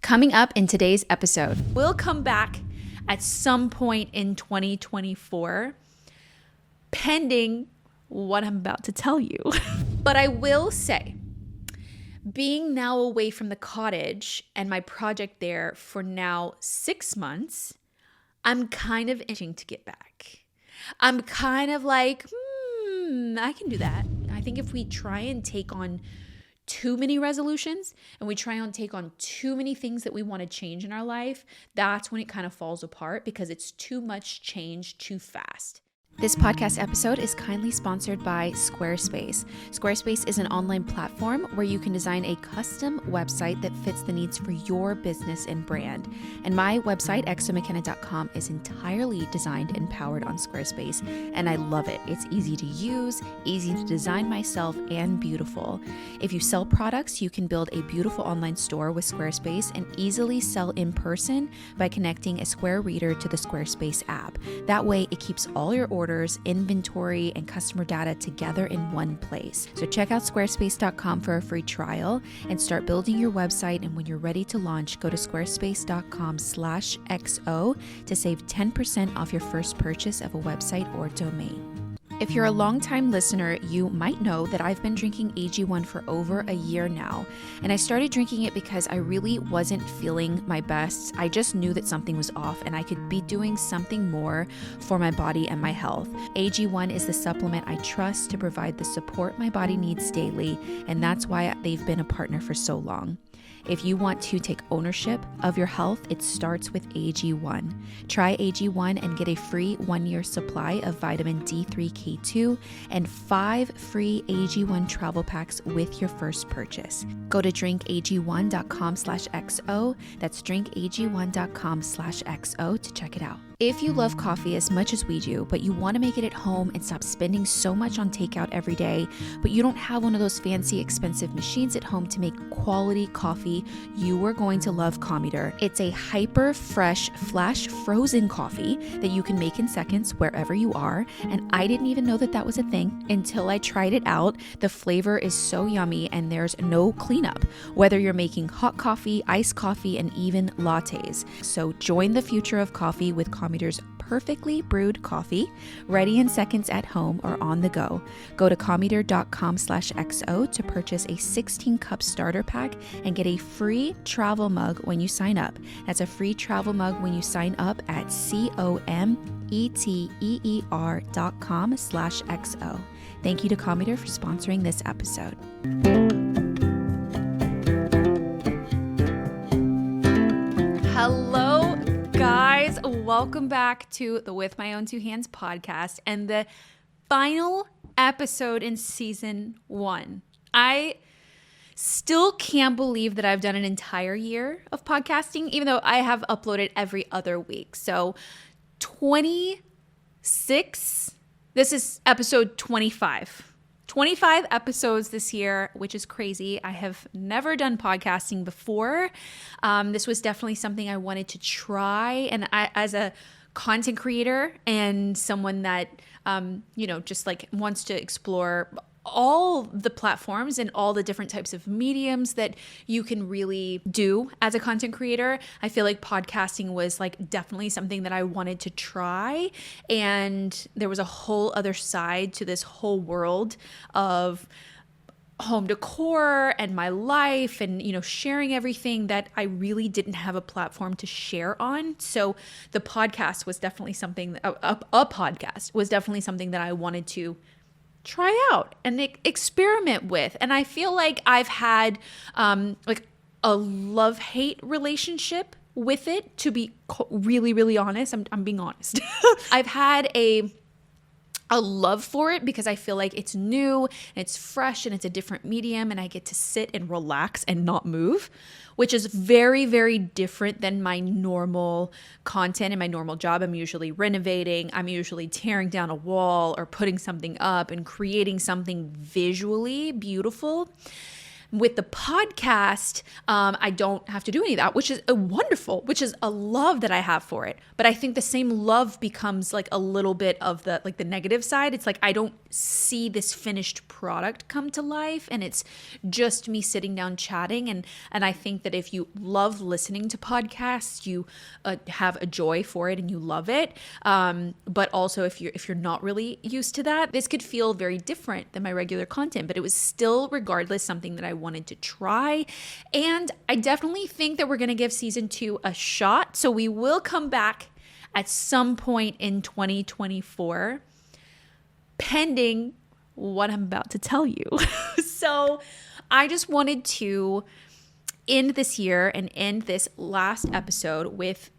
Coming up in today's episode, we'll come back at some point in 2024, pending what I'm about to tell you. But I will say, being now away from the cottage and my project there for now 6 months, I'm kind of itching to get back. I'm kind of like, I can do that. I think if we try and take on too many resolutions and we try and take on too many things that we want to change in our life, that's when it kind of falls apart because it's too much change too fast. This podcast episode is kindly sponsored by Squarespace. Squarespace is an online platform where you can design a custom website that fits the needs for your business and brand. And my website, exomckenna.com, is entirely designed and powered on Squarespace, and I love it. It's easy to use, easy to design myself, and beautiful. If you sell products, you can build a beautiful online store with Squarespace and easily sell in person by connecting a Square Reader to the Squarespace app. That way, it keeps all your orders, inventory, and customer data together in one place. So check out squarespace.com for a free trial and start building your website. And when you're ready to launch, go to squarespace.com/XO to save 10% off your first purchase of a website or domain. If you're a longtime listener, you might know that I've been drinking AG1 for over a year now, and I started drinking it because I really wasn't feeling my best. I just knew that something was off and I could be doing something more for my body and my health. AG1 is the supplement I trust to provide the support my body needs daily, and that's why they've been a partner for so long. If you want to take ownership of your health, it starts with AG1. Try AG1 and get a free 1-year supply of vitamin D3K2 and 5 free AG1 travel packs with your first purchase. Go to drinkag1.com/XO. That's drinkag1.com/XO to check it out. If you love coffee as much as we do, but you want to make it at home and stop spending so much on takeout every day, but you don't have one of those fancy, expensive machines at home to make quality coffee, you are going to love Commuter. It's a hyper fresh, flash frozen coffee that you can make in seconds wherever you are. And I didn't even know that that was a thing until I tried it out. The flavor is so yummy and there's no cleanup, whether you're making hot coffee, iced coffee, and even lattes. So join the future of coffee with Commuter's perfectly brewed coffee, ready in seconds at home or on the go. Go to commuter.com/XO to purchase a 16-cup starter pack and get a free travel mug when you sign up. That's a free travel mug when you sign up at commuter.com/XO. Thank you to Commuter for sponsoring this episode. Hello, guys. Welcome back to the With My Own Two Hands podcast and the final episode in season 1. I still can't believe that I've done an entire year of podcasting, even though I have uploaded every other week. So 26, this is episode 25. 25 episodes this year, which is crazy. I have never done podcasting before. This was definitely something I wanted to try. And I, as a content creator and someone that, just like wants to explore all the platforms and all the different types of mediums that you can really do as a content creator, I feel like podcasting was like definitely something that I wanted to try. And there was a whole other side to this whole world of home decor and my life and, sharing everything that I really didn't have a platform to share on. So the podcast was definitely something, a podcast was definitely something that I wanted to try out and experiment with. And I feel like I've had like a love-hate relationship with it, to be really, really honest. I'm being honest. I've had a love for it because I feel like it's new and it's fresh and it's a different medium and I get to sit and relax and not move, which is very, very different than my normal content and my normal job. I'm usually renovating. I'm usually tearing down a wall or putting something up and creating something visually beautiful. With the podcast, I don't have to do any of that, which is a wonderful, which is a love that I have for it. But I think the same love becomes like a little bit of the like the negative side. It's like I don't see this finished product come to life, and it's just me sitting down chatting. And I think that if you love listening to podcasts, you have a joy for it and you love it. But also if you're not really used to that, this could feel very different than my regular content. But it was still, regardless, something that I wanted to try. And I definitely think that we're going to give season 2 a shot. So we will come back at some point in 2024, pending what I'm about to tell you. So I just wanted to end this year and end this last episode with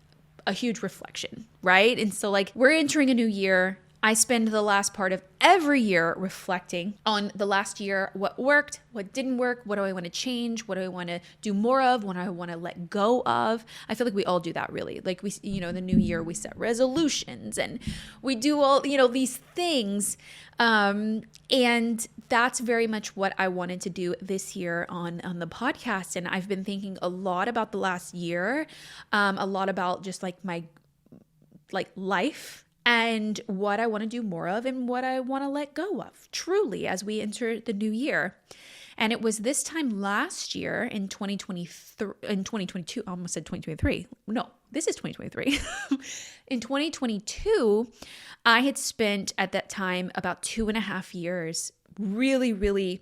a huge reflection, right? And so like we're entering a new year. I spend the last part of every year reflecting on the last year, what worked, what didn't work, what do I want to change, what do I want to do more of, what do I want to let go of. I feel like we all do that really. Like we, the new year, we set resolutions and we do all, these things. And that's very much what I wanted to do this year on the podcast. And I've been thinking a lot about the last year, a lot about just like my life, and what I want to do more of and what I want to let go of, truly, as we enter the new year. And it was this time last year in 2022, I almost said 2023. No, this is 2023. In 2022, I had spent at that time about 2.5 years really, really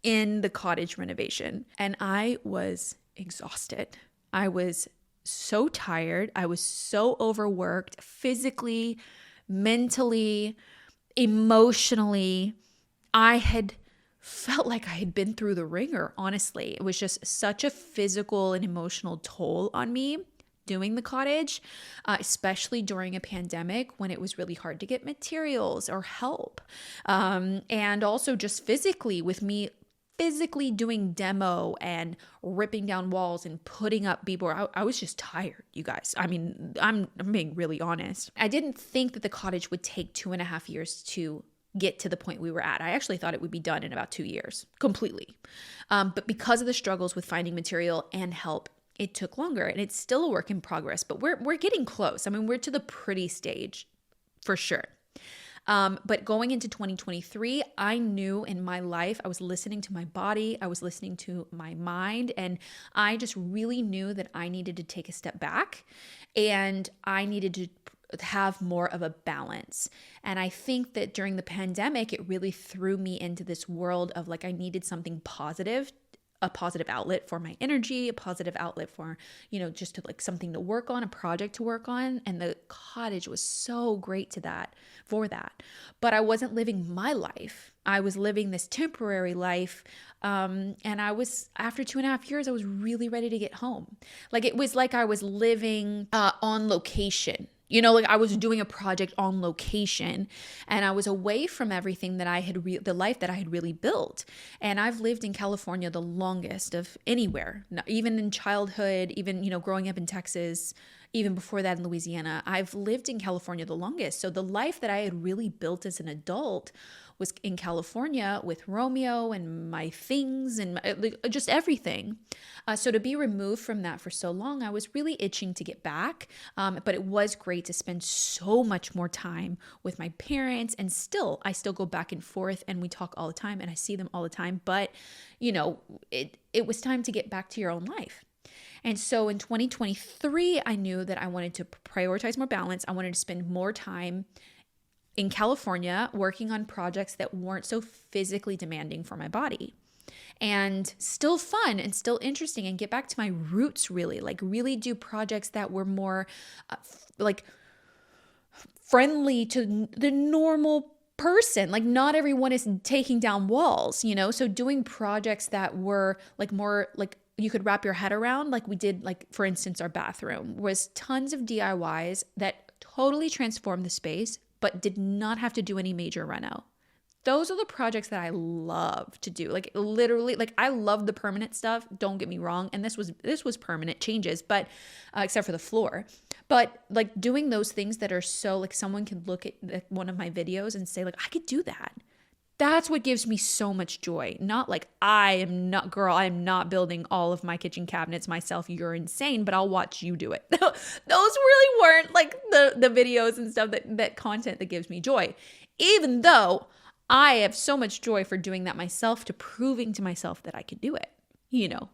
in the cottage renovation. And I was exhausted. I was so tired. I was so overworked physically, mentally, emotionally. I had felt like I had been through the ringer, honestly. It was just such a physical and emotional toll on me doing the cottage, especially during a pandemic when it was really hard to get materials or help. And also just physically, with me physically doing demo and ripping down walls and putting up b-board. I was just tired, you guys. I mean, I'm being really honest. I didn't think that the cottage would take 2.5 years to get to the point we were at. I actually thought it would be done in about 2 years, completely. But because of the struggles with finding material and help, it took longer, and it's still a work in progress, but we're getting close. I mean, we're to the pretty stage for sure. But going into 2023, I knew in my life, I was listening to my body, I was listening to my mind, and I just really knew that I needed to take a step back and I needed to have more of a balance. And I think that during the pandemic, it really threw me into this world of like, I needed something positive, a positive outlet for my energy, a positive outlet for, just to like something to work on, a project to work on. And the cottage was so great for that. But I wasn't living my life. I was living this temporary life. And I was, after 2.5 years, I was really ready to get home. Like it was like I was living on location. Like I was doing a project on location, and I was away from everything that I had, the life that I had really built. And I've lived in California the longest of anywhere, even in childhood, even, growing up in Texas, even before that in Louisiana. I've lived in California the longest. So the life that I had really built as an adult was in California with Romeo and my things and just everything. So to be removed from that for so long, I was really itching to get back. But it was great to spend so much more time with my parents. And I still go back and forth, and we talk all the time and I see them all the time. But, it was time to get back to your own life. And so in 2023, I knew that I wanted to prioritize more balance. I wanted to spend more time in California working on projects that weren't so physically demanding for my body, and still fun and still interesting, and get back to my roots, really do projects that were more friendly to the normal person. Like not everyone is taking down walls, so doing projects that were like more like you could wrap your head around, like we did, like for instance, our bathroom was tons of DIYs that totally transformed the space, but did not have to do any major reno. Those are the projects that I love to do. Like literally, like I love the permanent stuff. Don't get me wrong. And this was permanent changes, but except for the floor. But like doing those things that are so like someone can look at one of my videos and say like, I could do that. That's what gives me so much joy. Not like I am not building all of my kitchen cabinets myself. You're insane, but I'll watch you do it. Those really weren't like the videos and stuff that content that gives me joy. Even though I have so much joy for doing that myself, to proving to myself that I could do it.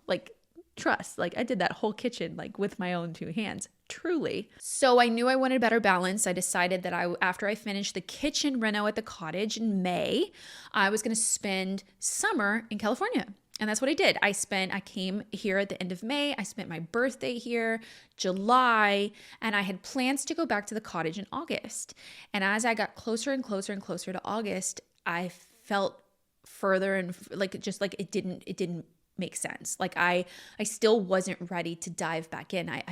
Like trust. Like I did that whole kitchen like with my own two hands. Truly. So I knew I wanted a better balance. I decided that after I finished the kitchen reno at the cottage in May, I was going to spend summer in California. And that's what I did. I came here at the end of May. I spent my birthday here, July, and I had plans to go back to the cottage in August. And as I got closer and closer and closer to August, I felt further and like it didn't make sense. Like I still wasn't ready to dive back in. I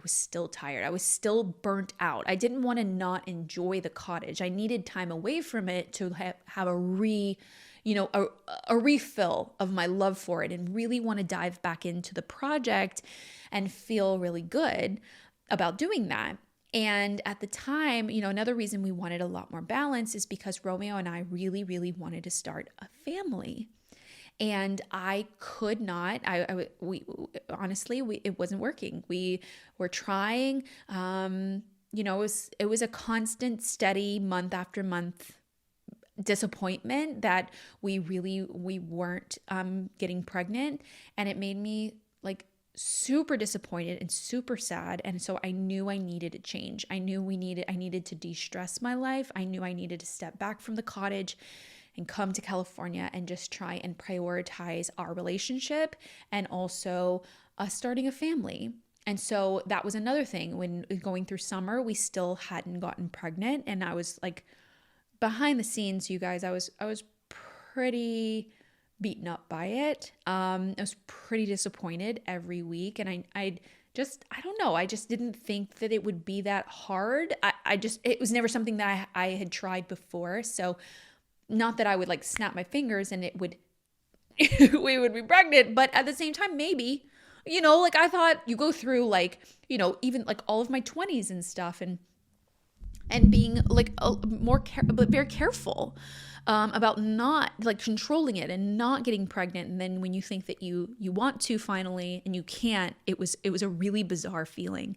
was still tired. I was still burnt out. I didn't want to not enjoy the cottage. I needed time away from it to have a refill of my love for it, and really want to dive back into the project and feel really good about doing that. And at the time, another reason we wanted a lot more balance is because Romeo and I really, really wanted to start a family. And I could not, we honestly, it wasn't working. We were trying, it was a constant, steady month after month disappointment that we weren't getting pregnant. And it made me like super disappointed and super sad. And so I knew I needed a change. I needed to de-stress my life. I knew I needed to step back from the cottage and come to California and just try and prioritize our relationship and also us starting a family. And so that was another thing. When going through summer, we still hadn't gotten pregnant, and I was like, behind the scenes, you guys, I was pretty beaten up by it. I was pretty disappointed every week, and I don't know. I just didn't think that it would be that hard. It was never something that I had tried before. So not that I would like snap my fingers and we would be pregnant, but at the same time, maybe, like I thought you go through like, even like all of my 20s and stuff, and being like but very careful about not like controlling it and not getting pregnant. And then when you think that you want to finally and you can't, it was a really bizarre feeling.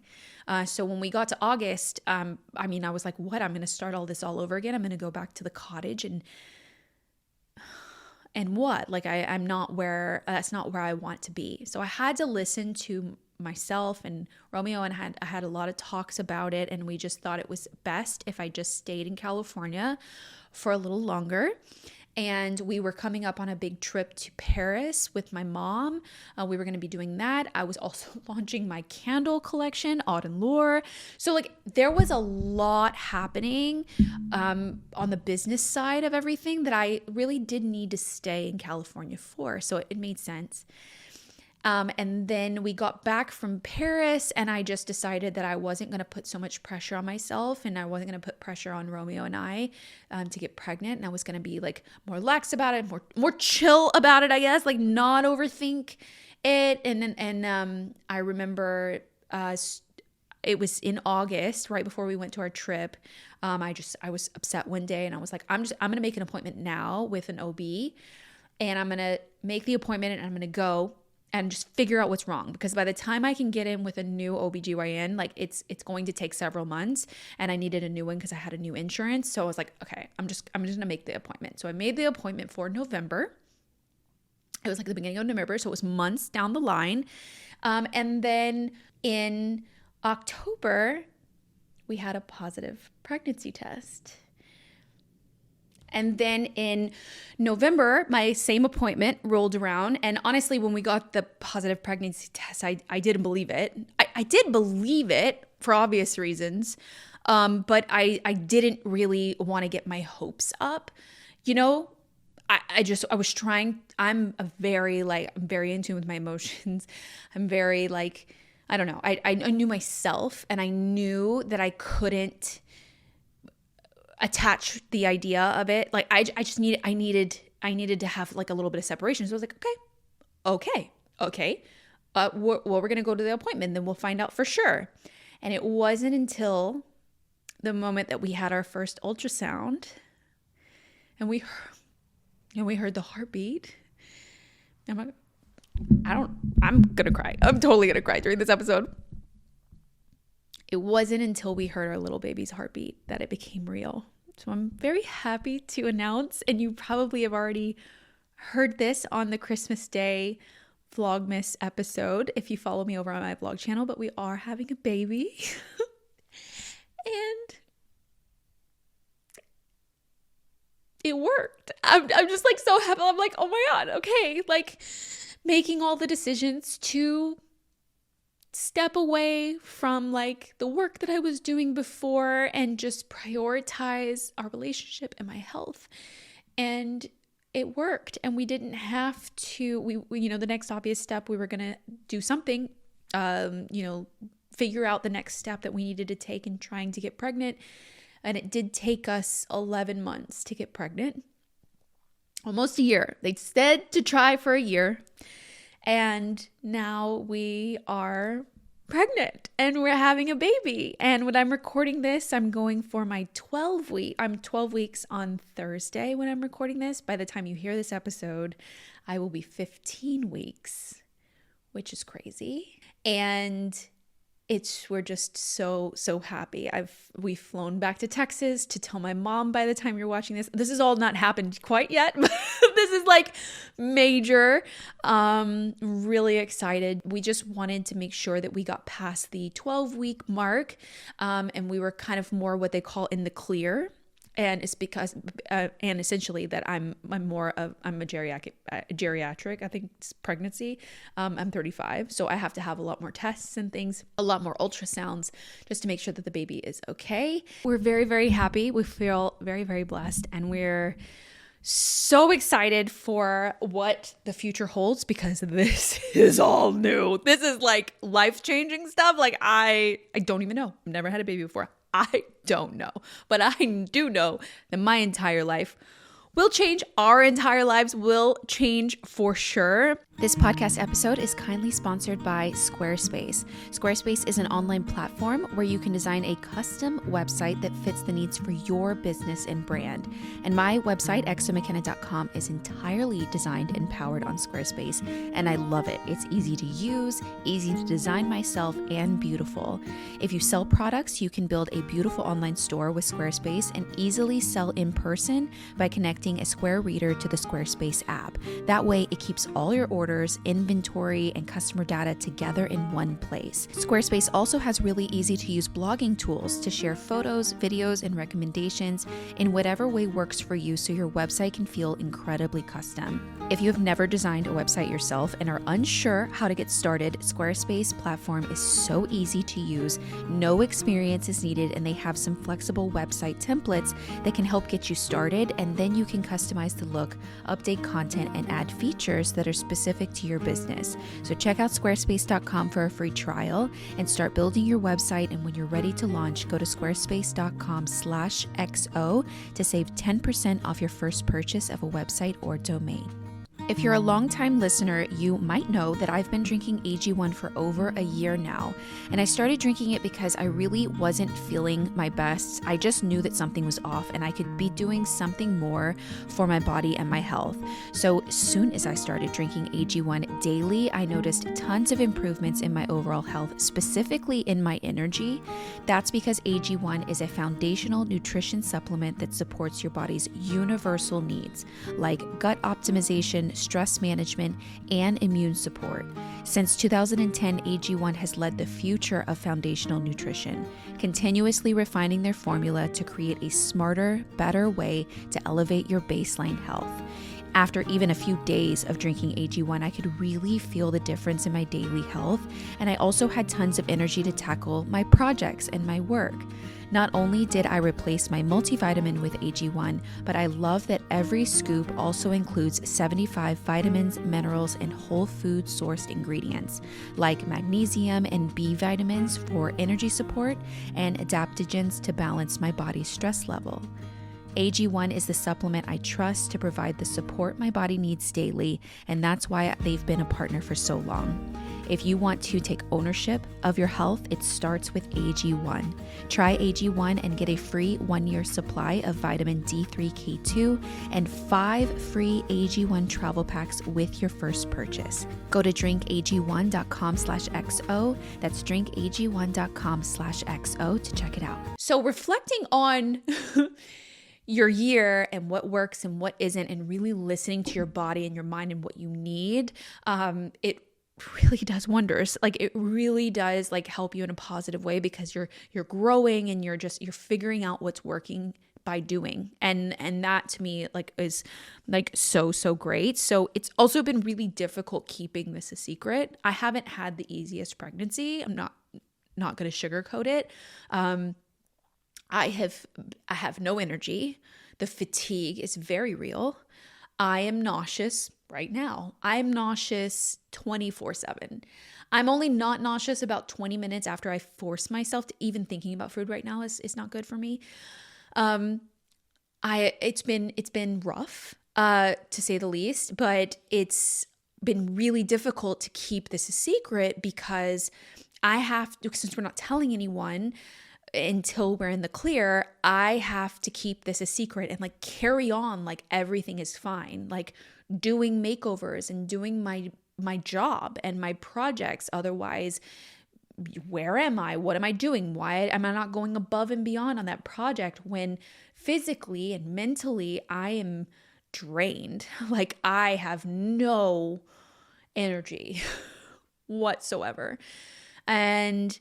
So when we got to August, I was like, what? I'm going to start all this all over again. I'm going to go back to the cottage and what? Like that's not where I want to be. So I had to listen to myself and Romeo, and I had a lot of talks about it, and we just thought it was best if I just stayed in California for a little longer. And we were coming up on a big trip to Paris with my mom. We were going to be doing that. I was also launching my candle collection, Aud and Lore. So like there was a lot happening on the business side of everything that I really did need to stay in California for. So it made sense. And then we got back from Paris, and I just decided that I wasn't going to put so much pressure on myself, and I wasn't going to put pressure on Romeo and I to get pregnant. And I was going to be like more lax about it, more chill about it, I guess, like not overthink it. And I remember it was in August, right before we went to our trip. I was upset one day, and I was like, I'm going to make an appointment now with an OB, and I'm going to make the appointment, and I'm going to go and just figure out what's wrong, because by the time I can get in with a new OBGYN, like it's going to take several months, and I needed a new one because I had a new insurance. So I was like, okay, I'm just gonna make the appointment. So I made the appointment for November. It was like the beginning of November, so it was months down the line. And then in October, we had a positive pregnancy test. And then in November, my same appointment rolled around. And honestly, when we got the positive pregnancy test, I didn't believe it. I did believe it for obvious reasons. But I didn't really want to get my hopes up. I was trying, I'm very in tune with my emotions. I'm very like, I don't know. I knew myself, and I knew that I couldn't attach the idea of it. Like I needed to have like a little bit of separation. So I was like, okay. We're going to go to the appointment, then we'll find out for sure. And it wasn't until the moment that we had our first ultrasound, and and we heard the heartbeat. I'm gonna cry. I'm totally gonna cry during this episode. It wasn't until we heard our little baby's heartbeat that it became real. So I'm very happy to announce, and you probably have already heard this on the Christmas Day Vlogmas episode if you follow me over on my vlog channel, but we are having a baby. And it worked. I'm just like so happy. I'm like, oh my God, okay. Like making all the decisions to step away from like the work that I was doing before and just prioritize our relationship and my health. And it worked. And we didn't have to, we the next obvious step, we were going to do something, figure out the next step that we needed to take in trying to get pregnant. And it did take us 11 months to get pregnant. Almost a year. They said to try for a year. And now we are pregnant and we're having a baby. And when I'm recording this, I'm going for my 12 week. I'm 12 weeks on Thursday when I'm recording this. By the time you hear this episode, I will be 15 weeks, which is crazy. And we're just so happy. We've flown back to Texas to tell my mom by the time you're watching this. This has all not happened quite yet, but this is like major. Really excited. We just wanted to make sure that we got past the 12-week mark, and we were kind of more what they call in the clear. And it's because, and essentially that I'm a geriatric, I think it's pregnancy. I'm 35, so I have to have a lot more tests and things, a lot more ultrasounds just to make sure that the baby is okay. We're very, very happy. We feel very, very blessed, and we're so excited for what the future holds because this is all new. This is like life-changing stuff. Like I don't even know. I've never had a baby before. I don't know, but I do know that my entire life will change. Our entire lives will change for sure. This podcast episode is kindly sponsored by Squarespace. Squarespace is an online platform where you can design a custom website that fits the needs for your business and brand. And my website, exomckenna.com, is entirely designed and powered on Squarespace, and I love it. It's easy to use, easy to design myself, and beautiful. If you sell products, you can build a beautiful online store with Squarespace and easily sell in person by connecting a Square Reader to the Squarespace app. That way, it keeps all your orders, inventory, and customer data together in one place. Squarespace also has really easy to use blogging tools to share photos, videos, and recommendations in whatever way works for you so your website can feel incredibly custom. If you have never designed a website yourself and are unsure how to get started, Squarespace platform is so easy to use, no experience is needed, and they have some flexible website templates that can help get you started, and then you can customize the look, update content, and add features that are specific to your business. So check out squarespace.com for a free trial and start building your website. And when you're ready to launch, go to squarespace.com/XO to save 10% off your first purchase of a website or domain. If you're a longtime listener, you might know that I've been drinking AG1 for over a year now, and I started drinking it because I really wasn't feeling my best. I just knew that something was off and I could be doing something more for my body and my health. So as soon as I started drinking AG1 daily, I noticed tons of improvements in my overall health, specifically in my energy. That's because AG1 is a foundational nutrition supplement that supports your body's universal needs, like gut optimization, stress management, and immune support. Since 2010, AG1 has led the future of foundational nutrition, continuously refining their formula to create a smarter, better way to elevate your baseline health. After even a few days of drinking AG1, I could really feel the difference in my daily health, and I also had tons of energy to tackle my projects and my work. Not only did I replace my multivitamin with AG1, but I love that every scoop also includes 75 vitamins, minerals, and whole food sourced ingredients like magnesium and B vitamins for energy support and adaptogens to balance my body's stress level. AG1 is the supplement I trust to provide the support my body needs daily, and that's why they've been a partner for so long. If you want to take ownership of your health, it starts with AG1. Try AG1 and get a free 1-year supply of vitamin D3K2 and 5 free AG1 travel packs with your first purchase. Go to drinkag1.com/XO. That's drinkag1.com/XO to check it out. So reflecting on your year and what works and what isn't, and really listening to your body and your mind and what you need, it really does wonders. Like it really does like help you in a positive way, because you're growing and you're figuring out what's working by doing. And that to me like is like so great. So it's also been really difficult keeping this a secret. I haven't had the easiest pregnancy. I'm not going to sugarcoat it. I have no energy. The fatigue is very real. I am nauseous right now. I'm nauseous 24/7. I'm only not nauseous about 20 minutes after I force myself to even thinking about food right now is not good for me. It's been rough, to say the least, but it's been really difficult to keep this a secret, because I have to, since we're not telling anyone until we're in the clear, I have to keep this a secret and like carry on like everything is fine, like doing makeovers and doing my job and my projects. Otherwise, where am I? What am I doing? Why am I not going above and beyond on that project when physically and mentally I am drained? Like I have no energy whatsoever. And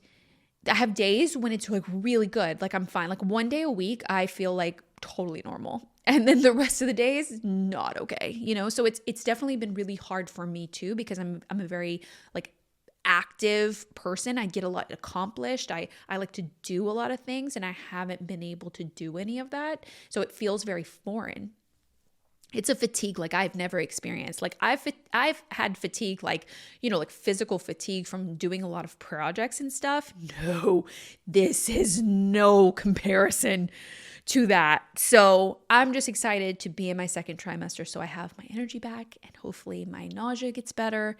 I have days when it's like really good. Like I'm fine. Like one day a week, I feel like totally normal. And then the rest of the days, not okay. You know, so it's definitely been really hard for me too, because I'm a very like active person. I get a lot accomplished. I like to do a lot of things, and I haven't been able to do any of that. So it feels very foreign. It's a fatigue like I've never experienced. Like I've had fatigue, like, you know, like physical fatigue from doing a lot of projects and stuff. No, this is no comparison to that. So I'm just excited to be in my second trimester, so I have my energy back and hopefully my nausea gets better.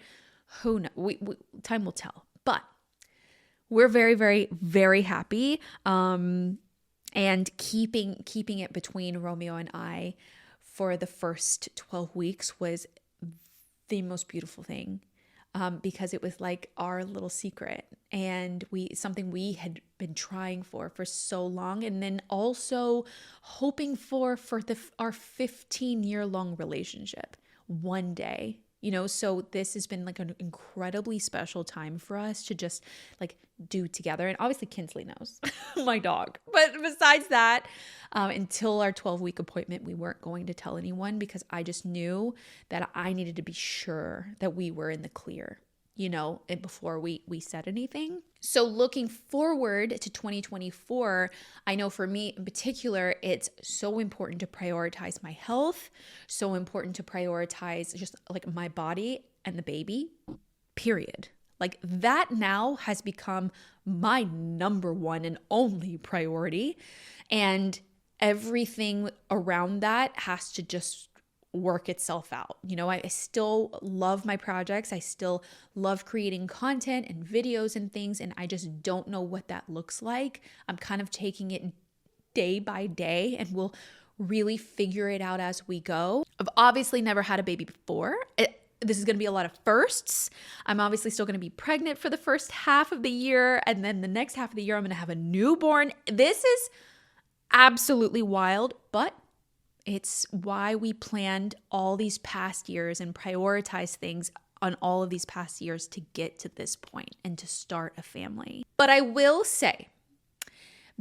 Who knows? Time will tell. But we're very, very, very happy. And keeping it between Romeo and I for the first 12 weeks was the most beautiful thing, because it was like our little secret, and something we had been trying for so long, and then also hoping for our 15-year long relationship one day. You know, so this has been like an incredibly special time for us to just like do together. And obviously Kinsley knows, my dog. But besides that, until our 12-week appointment, we weren't going to tell anyone, because I just knew that I needed to be sure that we were in the clear, you know, and before we said anything. So looking forward to 2024, I know for me in particular, it's so important to prioritize my health, so important to prioritize just like my body and the baby, period. Like that now has become my number one and only priority. And everything around that has to just work itself out. You know, I still love my projects. I still love creating content and videos and things, and I just don't know what that looks like. I'm kind of taking it day by day, and we'll really figure it out as we go. I've obviously never had a baby before. This is going to be a lot of firsts. I'm obviously still going to be pregnant for the first half of the year, and then the next half of the year I'm going to have a newborn. This is absolutely wild, but it's why we planned all these past years and prioritized things on all of these past years to get to this point and to start a family. But I will say,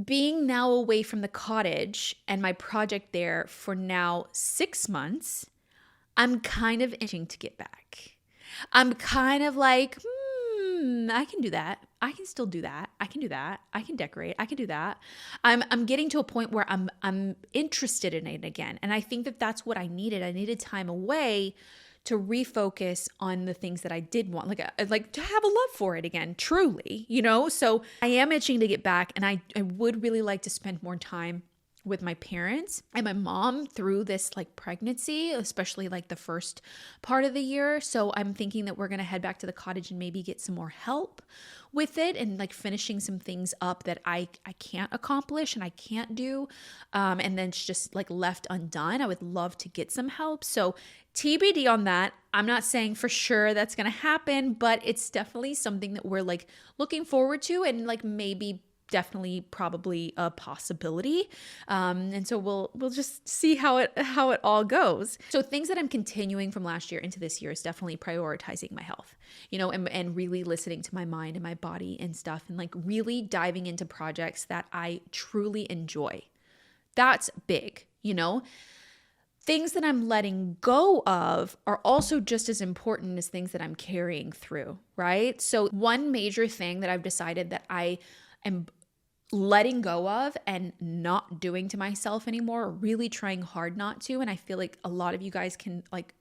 being now away from the cottage and my project there for now 6 months, I'm kind of itching to get back. I'm kind of like, I can do that. I can still do that. I can do that. I can decorate. I can do that. I'm getting to a point where I'm interested in it again. And I think that that's what I needed. I needed time away to refocus on the things that I did want, like to have a love for it again, truly, you know? So I am itching to get back, and I would really like to spend more time with my parents and my mom through this like pregnancy, especially like the first part of the year. So I'm thinking that we're going to head back to the cottage and maybe get some more help with it and like finishing some things up that I can't accomplish and I can't do. And then it's just like left undone. I would love to get some help. So TBD on that. I'm not saying for sure that's going to happen, but it's definitely something that we're like looking forward to and like maybe definitely probably a possibility. And so we'll just see how it all goes. So things that I'm continuing from last year into this year is definitely prioritizing my health, you know, and really listening to my mind and my body and stuff, and like really diving into projects that I truly enjoy. That's big, you know. Things that I'm letting go of are also just as important as things that I'm carrying through, right? So one major thing that I've decided that I am letting go of and not doing to myself anymore, really trying hard not to, and I feel like a lot of you guys can like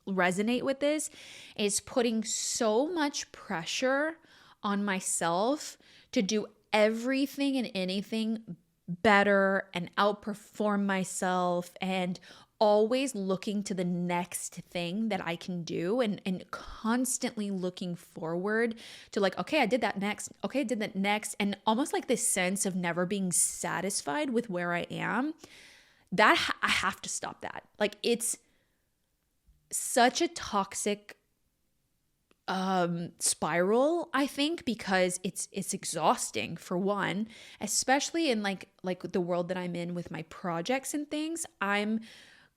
resonate with this, is putting so much pressure on myself to do everything and anything better and outperform myself, and always looking to the next thing that I can do, and constantly looking forward to like, okay, I did that next. Okay, I did that next. And almost like this sense of never being satisfied with where I am. That I have to stop that. Like, it's such a toxic spiral, I think, because it's exhausting for one, especially in like the world that I'm in with my projects and things. I'm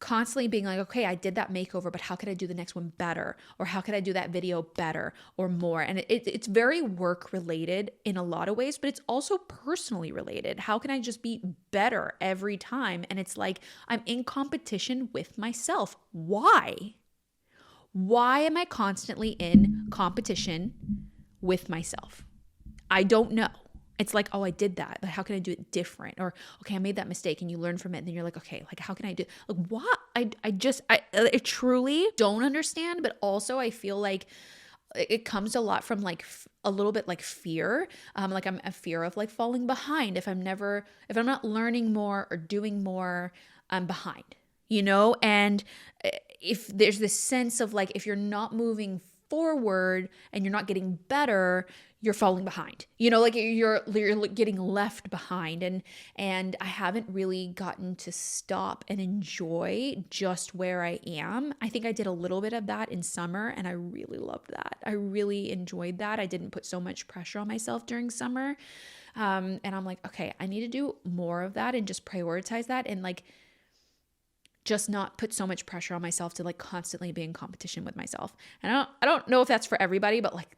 constantly being like, okay, I did that makeover, but how could I do the next one better? Or how could I do that video better or more? And it's very work related in a lot of ways, but it's also personally related. How can I just be better every time? And it's like, I'm in competition with myself. Why? Why am I constantly in competition with myself? I don't know. It's like, oh, I did that, but how can I do it different? Or, okay, I made that mistake, and you learn from it. And then you're like, okay, like, how can I do like what? I truly don't understand. But also I feel like it comes a lot from like a little bit like fear. Like I'm a fear of like falling behind. If I'm not learning more or doing more, I'm behind, you know? And if there's this sense of like, if you're not moving forward and you're not getting better, you're falling behind, you know, like you're getting left behind. And I haven't really gotten to stop and enjoy just where I am. I think I did a little bit of that in summer, and I really loved that. I really enjoyed that. I didn't put so much pressure on myself during summer. And I'm like, okay, I need to do more of that and just prioritize that, and like just not put so much pressure on myself to like constantly be in competition with myself. And I don't know if that's for everybody, but like,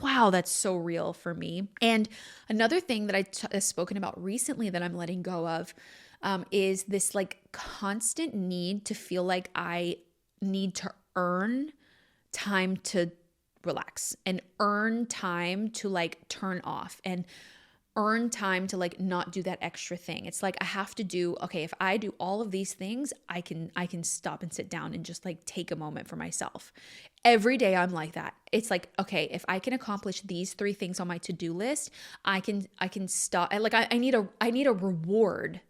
wow, that's so real for me. And another thing that I've spoken about recently that I'm letting go of is this like constant need to feel like I need to earn time to relax and earn time to like turn off and earn time to like not do that extra thing. It's like I have to do, okay, if I do all of these things, I can stop and sit down and just like take a moment for myself. Every day I'm like that. It's like, okay, if I can accomplish these 3 things on my to-do list, I can stop. Like I need a reward.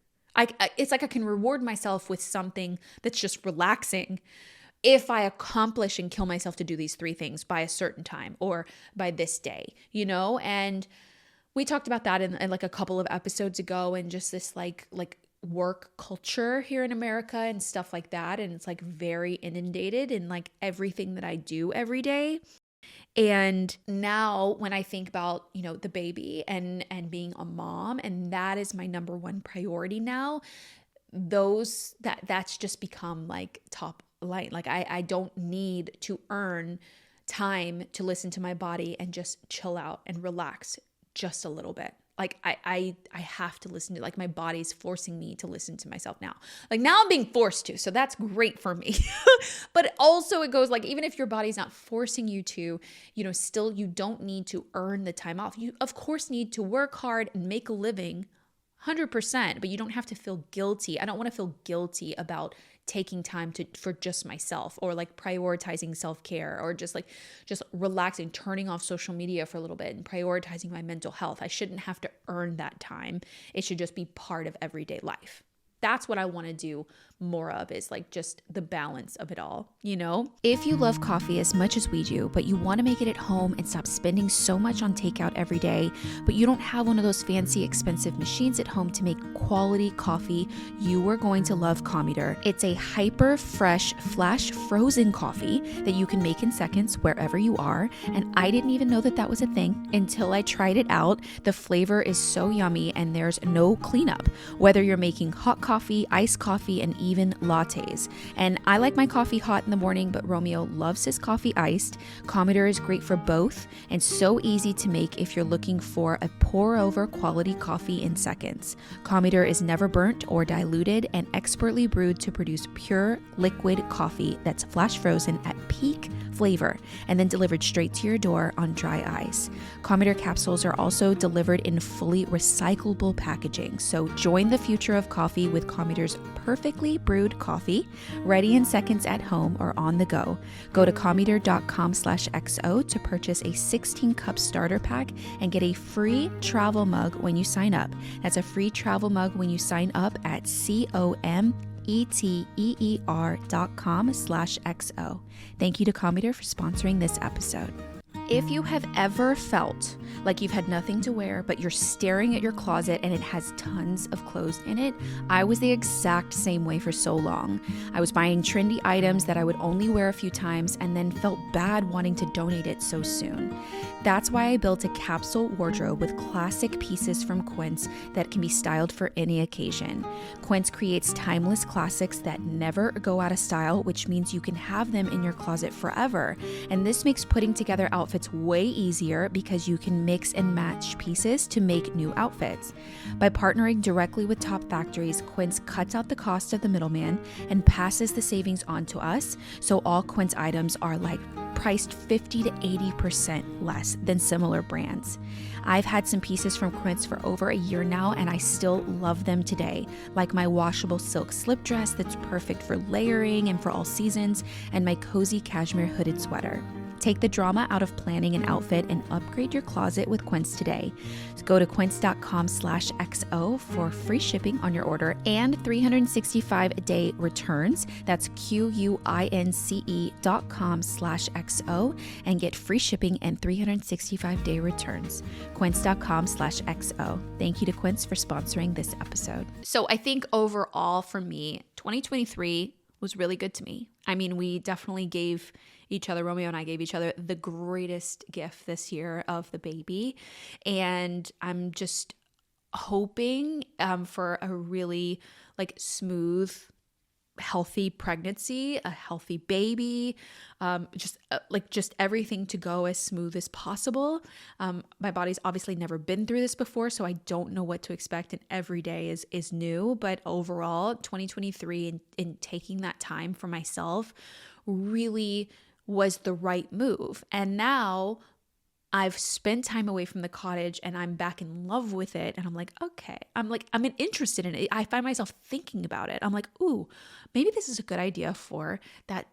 It's like I can reward myself with something that's just relaxing if I accomplish and kill myself to do these 3 things by a certain time or by this day, you know? And we talked about that in like a couple of episodes ago, and just this like work culture here in America and stuff like that. And it's like very inundated in like everything that I do every day. And now when I think about, you know, the baby and being a mom, and that is my number one priority now, that's just become like top line. Like I don't need to earn time to listen to my body and just chill out and relax just a little bit. Like I have to listen to, like, my body's forcing me to listen to myself now. Like now I'm being forced to, so that's great for me. But also it goes like, even if your body's not forcing you to, you know, still you don't need to earn the time off. You of course need to work hard and make a living 100%, but you don't have to feel guilty. I don't want to feel guilty about taking time for just myself, or like prioritizing self-care, or just relaxing, turning off social media for a little bit and prioritizing my mental health. I shouldn't have to earn that time. It should just be part of everyday life. That's what I want to do more of, is like just the balance of it all, you know? If you love coffee as much as we do, but you want to make it at home and stop spending so much on takeout every day, but you don't have one of those fancy, expensive machines at home to make quality coffee, you are going to love Cometer. It's a hyper fresh, flash frozen coffee that you can make in seconds wherever you are. And I didn't even know that was a thing until I tried it out. The flavor is so yummy and there's no cleanup, whether you're making hot coffee, iced coffee, and even lattes. And I like my coffee hot in the morning, but Romeo loves his coffee iced. Cometer is great for both and so easy to make if you're looking for a pour over quality coffee in seconds. Cometer is never burnt or diluted and expertly brewed to produce pure liquid coffee that's flash frozen at peak flavor and then delivered straight to your door on dry ice. Cometer capsules are also delivered in fully recyclable packaging. So join the future of coffee with Cometer's perfectly brewed coffee, ready in seconds at home or on the go. Go to cometer.com/XO to purchase a 16-cup starter pack and get a free travel mug when you sign up. That's a free travel mug when you sign up at cometer.com/XO. Thank you to Cometer for sponsoring this episode. If you have ever felt like you've had nothing to wear, but you're staring at your closet and it has tons of clothes in it, I was the exact same way for so long. I was buying trendy items that I would only wear a few times and then felt bad wanting to donate it so soon. That's why I built a capsule wardrobe with classic pieces from Quince that can be styled for any occasion. Quince creates timeless classics that never go out of style, which means you can have them in your closet forever. And this makes putting together outfits way easier because you can mix and match pieces to make new outfits. By partnering directly with top factories, Quince cuts out the cost of the middleman and passes the savings on to us, so all Quince items are like priced 50 to 80% less than similar brands. I've had some pieces from Quince for over a year now and I still love them today, like my washable silk slip dress that's perfect for layering and for all seasons, and my cozy cashmere hooded sweater. Take the drama out of planning an outfit and upgrade your closet with Quince today. So go to quince.com/XO for free shipping on your order and 365-day returns. That's QUINCE.com/XO and get free shipping and 365-day returns. Quince.com/XO. Thank you to Quince for sponsoring this episode. So I think overall for me, 2023 was really good to me. I mean, we definitely gave each other, Romeo and I gave each other the greatest gift this year of the baby. And I'm just hoping for a really like smooth, healthy pregnancy, a healthy baby, just everything to go as smooth as possible. My body's obviously never been through this before, so I don't know what to expect, and every day is new. But overall, 2023 in taking that time for myself really was the right move. And now I've spent time away from the cottage and I'm back in love with it. And I'm like, okay, I'm interested in it. I find myself thinking about it. I'm like, ooh, maybe this is a good idea for that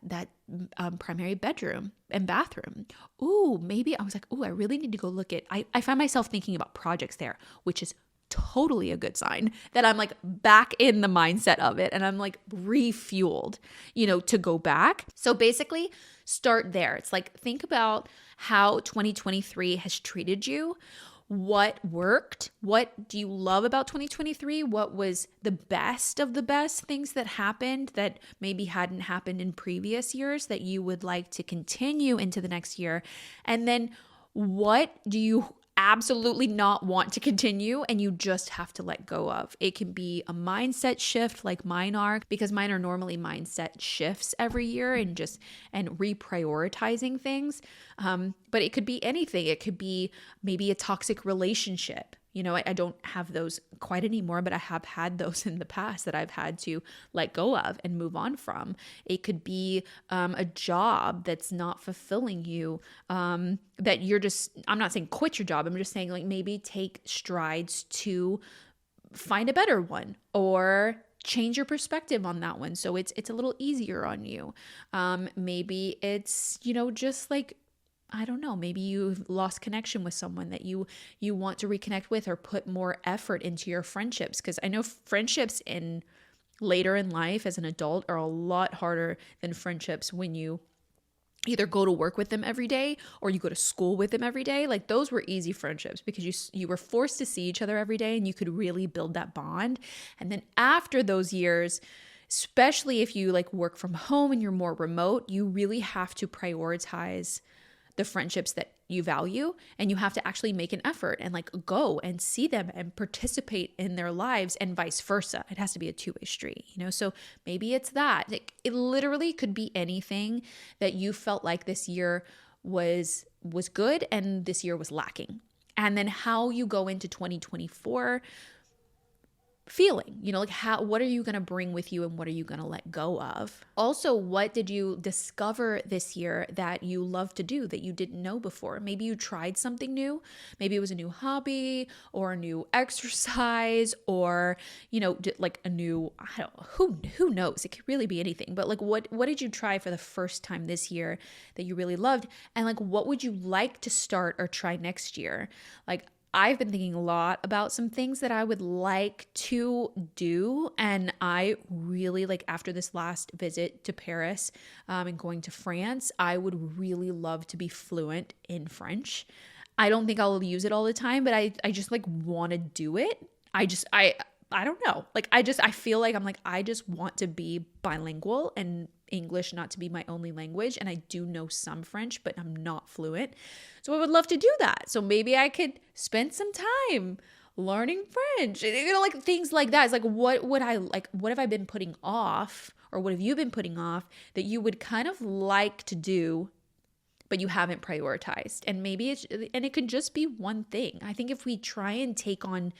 primary bedroom and bathroom. Ooh, maybe I was like, ooh, I really need to go look at, I find myself thinking about projects there, which is totally a good sign that I'm like back in the mindset of it and I'm like refueled, to go back. So basically start there. It's like, think about how 2023 has treated you. What worked? What do you love about 2023? What was the best of the best things that happened that maybe hadn't happened in previous years that you would like to continue into the next year? And then what do you absolutely not want to continue and you just have to let go of? It can be a mindset shift like mine are, because mine are normally mindset shifts every year and reprioritizing things. But it could be anything. It could be maybe a toxic relationship. I don't have those quite anymore, but I have had those in the past that I've had to let go of and move on from. It could be a job that's not fulfilling you, that you're just, I'm not saying quit your job. I'm just saying like maybe take strides to find a better one, or change your perspective on that one so it's a little easier on you. Maybe it's, just like, I don't know, maybe you've lost connection with someone that you want to reconnect with, or put more effort into your friendships, because I know friendships in later in life as an adult are a lot harder than friendships when you either go to work with them every day or you go to school with them every day. Like, those were easy friendships because you were forced to see each other every day and you could really build that bond. And then after those years, especially if you like work from home and you're more remote, you really have to prioritize the friendships that you value, and you have to actually make an effort and like go and see them and participate in their lives, and vice versa. It has to be a two-way street, so maybe it's that. It literally could be anything that you felt like this year was good and this year was lacking. And then how you go into 2024 feeling, like what are you going to bring with you and what are you going to let go of? Also, what did you discover this year that you love to do that you didn't know before? Maybe you tried something new. Maybe it was a new hobby or a new exercise, or, like a new, I don't know, who knows? It could really be anything. But like, what did you try for the first time this year that you really loved? And like, what would you like to start or try next year? Like, I've been thinking a lot about some things that I would like to do. And I really, like, after this last visit to Paris and going to France, I would really love to be fluent in French. I don't think I'll use it all the time, but I just like want to do it. I don't know. Like, I feel like I'm like, I just want to be bilingual and English not to be my only language. And I do know some French, but I'm not fluent. So I would love to do that. So maybe I could spend some time learning French, like things like that. It's like, what have I been putting off, or what have you been putting off that you would kind of like to do, but you haven't prioritized? And maybe it could just be one thing. I think if we try and take on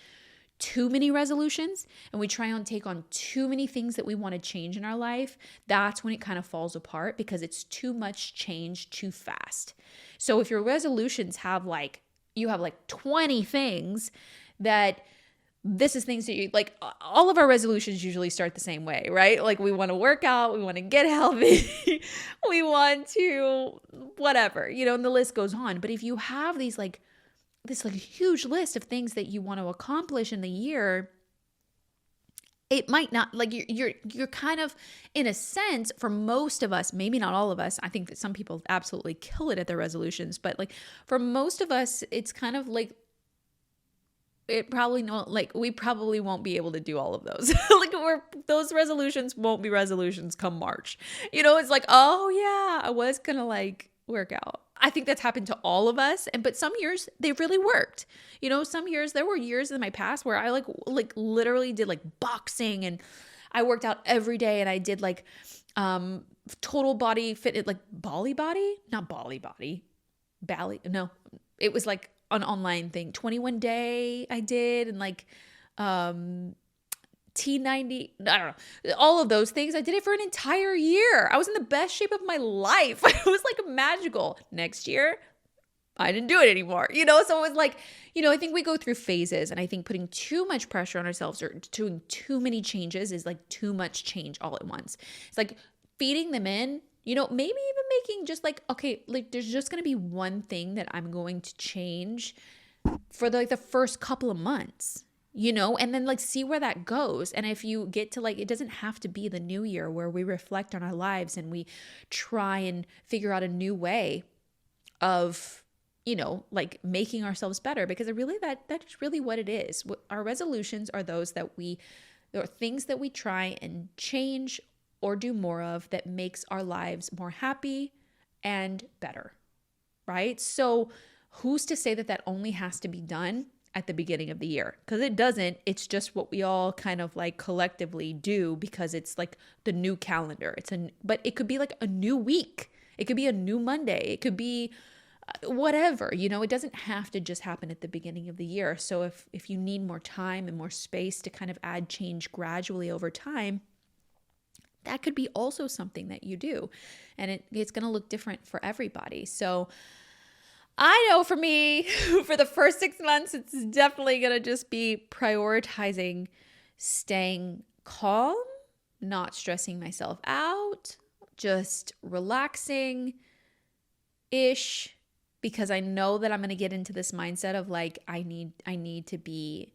too many resolutions and we try and take on too many things that we want to change in our life, that's when it kind of falls apart, because it's too much change too fast. So if your resolutions have like 20 things that this is things that you like, all of our resolutions usually start the same way, right? Like, we want to work out, we want to get healthy, we want to whatever, and the list goes on. But if you have these this huge list of things that you want to accomplish in the year, it might not, like, you're kind of, in a sense, for most of us, maybe not all of us, I think that some people absolutely kill it at their resolutions, but like for most of us, it's kind of like, we probably won't be able to do all of those. Those resolutions won't be resolutions come March. It's like, oh yeah, I was gonna like work out. I think that's happened to all of us. But some years they really worked. Some years, there were years in my past where I like literally did like boxing, and I worked out every day, and I did like total body fit, like it was like an online thing, 21 day I did, and like T90, I don't know, all of those things. I did it for an entire year. I was in the best shape of my life. It was like magical. Next year, I didn't do it anymore, so it was like, I think we go through phases, and I think putting too much pressure on ourselves or doing too many changes is like too much change all at once. It's like feeding them in, maybe even making just like, okay, like there's just going to be one thing that I'm going to change for the first couple of months. And then like see where that goes. And if you get to like, it doesn't have to be the new year where we reflect on our lives and we try and figure out a new way of, like making ourselves better, because that's really what it is. Our resolutions are those there are things that we try and change or do more of that makes our lives more happy and better, right? So who's to say that only has to be done at the beginning of the year? Because it doesn't. It's just what we all kind of like collectively do, because it's like the new calendar. But it could be like a new week. It could be a new Monday. It could be whatever, it doesn't have to just happen at the beginning of the year. So if you need more time and more space to kind of add change gradually over time, that could be also something that you do. And it's going to look different for everybody. So I know for me, for the first 6 months, it's definitely going to just be prioritizing staying calm, not stressing myself out, just relaxing ish, because I know that I'm going to get into this mindset of like I need to be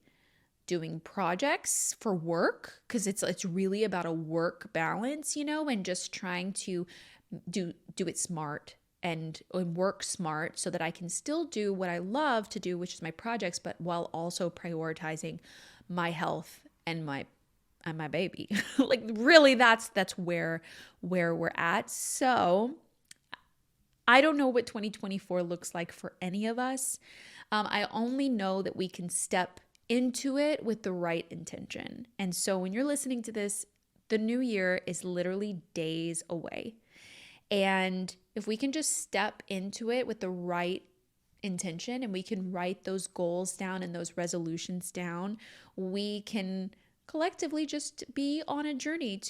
doing projects for work, because it's really about a work balance, and just trying to do it smart and work smart so that I can still do what I love to do, which is my projects, but while also prioritizing my health and my baby. Like really that's where we're at. So I don't know what 2024 looks like for any of us. I only know that we can step into it with the right intention. And so when you're listening to this, the new year is literally days away. And if we can just step into it with the right intention and we can write those goals down and those resolutions down, we can collectively just be on a journey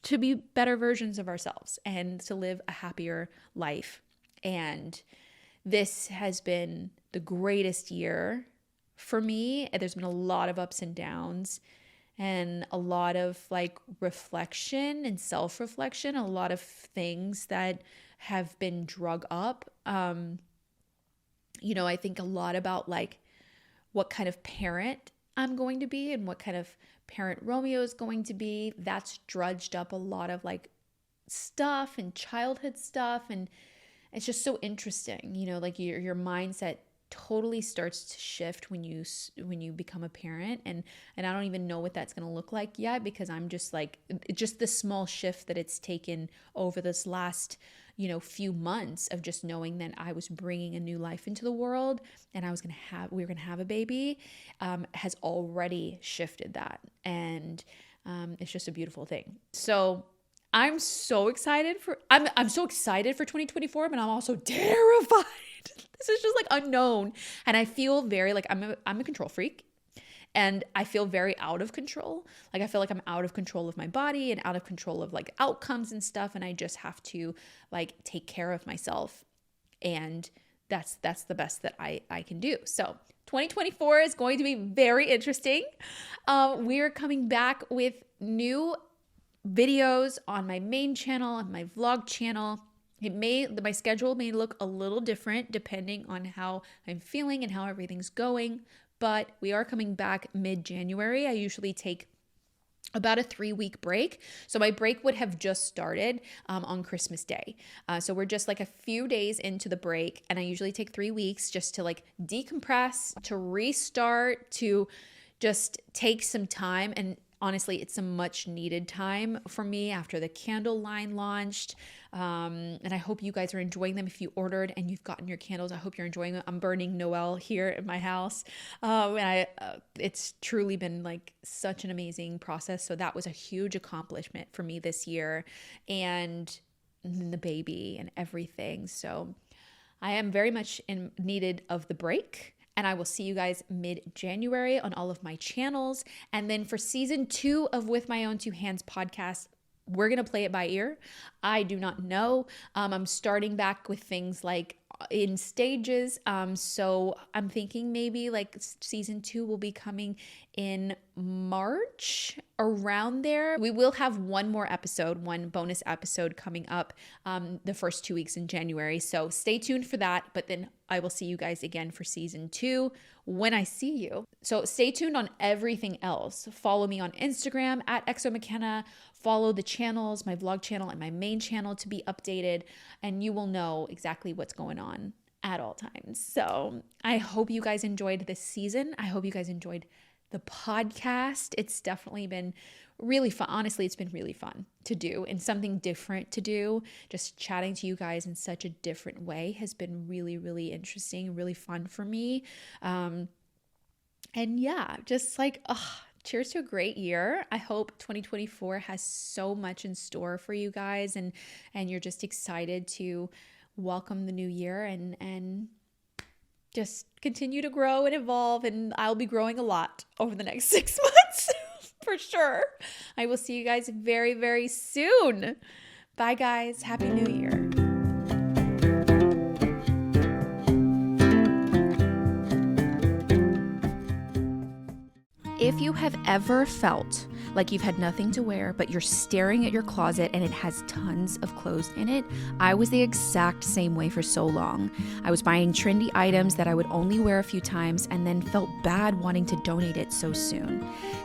to be better versions of ourselves and to live a happier life. And this has been the greatest year for me. There's been a lot of ups and downs and a lot of like reflection and self-reflection, a lot of things that have been drug up. I think a lot about like what kind of parent I'm going to be and what kind of parent Romeo is going to be. That's drudged up a lot of like stuff and childhood stuff. And it's just so interesting, like your mindset totally starts to shift when you become a parent. And I don't even know what that's going to look like yet, because I'm just like, just the small shift that it's taken over this last, few months of just knowing that I was bringing a new life into the world and we were going to have a baby, has already shifted that. And it's just a beautiful thing. So I'm so excited for 2024, but I'm also terrified. This is just like unknown. And I feel very like I'm a control freak. And I feel very out of control. Like I feel like I'm out of control of my body and out of control of like outcomes and stuff. And I just have to like take care of myself. And that's the best that I can do. So 2024 is going to be very interesting. We're coming back with new videos on my main channel, on my vlog channel. My schedule may look a little different depending on how I'm feeling and how everything's going, but we are coming back mid-January. I usually take about a 3-week break. So my break would have just started on Christmas Day. So we're just like a few days into the break, and I usually take 3 weeks just to like decompress, to restart, to just take some time. And honestly, it's a much needed time for me after the candle line launched. And I hope you guys are enjoying them. If you ordered and you've gotten your candles, I hope you're enjoying them. I'm burning Noel here at my house. And it's truly been like such an amazing process. So that was a huge accomplishment for me this year, and the baby and everything. So I am very much in needed of the break. And I will see you guys mid-January on all of my channels. And then for season 2 of With My Own 2 Hands podcast, we're going to play it by ear. I do not know. I'm starting back with things like in stages. So I'm thinking maybe like season 2 will be coming in March, around there. We will have one bonus episode coming up the first 2 weeks in January. So stay tuned for that. But then I will see you guys again for season 2 when I see you. So stay tuned on everything else. Follow me on Instagram at MACENNA. Follow the channels, my vlog channel and my main channel, to be updated, and you will know exactly what's going on at all times. So I hope you guys enjoyed this season. I hope you guys enjoyed the podcast. It's definitely been really fun. Honestly, it's been really fun to do and something different to do. Just chatting to you guys in such a different way has been really, really interesting, really fun for me. And yeah, just like, cheers to a great year. I hope 2024 has so much in store for you guys, and you're just excited to welcome the new year and just continue to grow and evolve. And I'll be growing a lot over the next 6 months for sure. I will see you guys very, very soon. Bye guys. Happy New Year. If you have ever felt like you've had nothing to wear, but you're staring at your closet and it has tons of clothes in it, I was the exact same way for so long. I was buying trendy items that I would only wear a few times and then felt bad wanting to donate it so soon.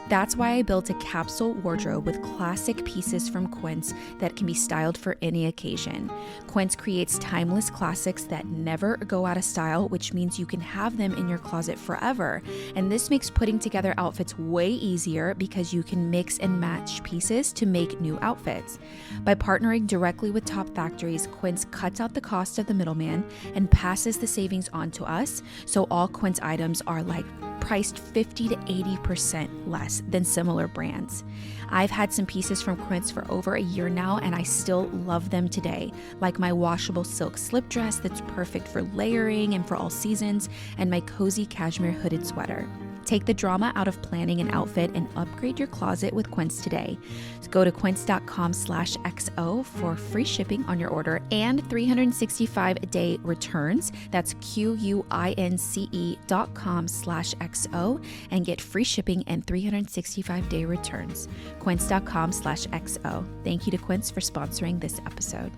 That's why I built a capsule wardrobe with classic pieces from Quince that can be styled for any occasion. Quince creates timeless classics that never go out of style, which means you can have them in your closet forever. And this makes putting together outfits way easier because you can mix and match pieces to make new outfits. By partnering directly with top factories, Quince cuts out the cost of the middleman and passes the savings on to us, so all Quince items are priced 50 to 80% less than similar brands. I've had some pieces from Quince for over a year now, and I still love them today, like my washable silk slip dress that's perfect for layering and for all seasons, and my cozy cashmere hooded sweater. Take the drama out of planning an outfit and upgrade your closet with Quince today. Go to quince.com/XO for free shipping on your order and 365-day returns. That's QUINCE.com/XO and get free shipping and 365-day returns. Quince.com/XO. Thank you to Quince for sponsoring this episode.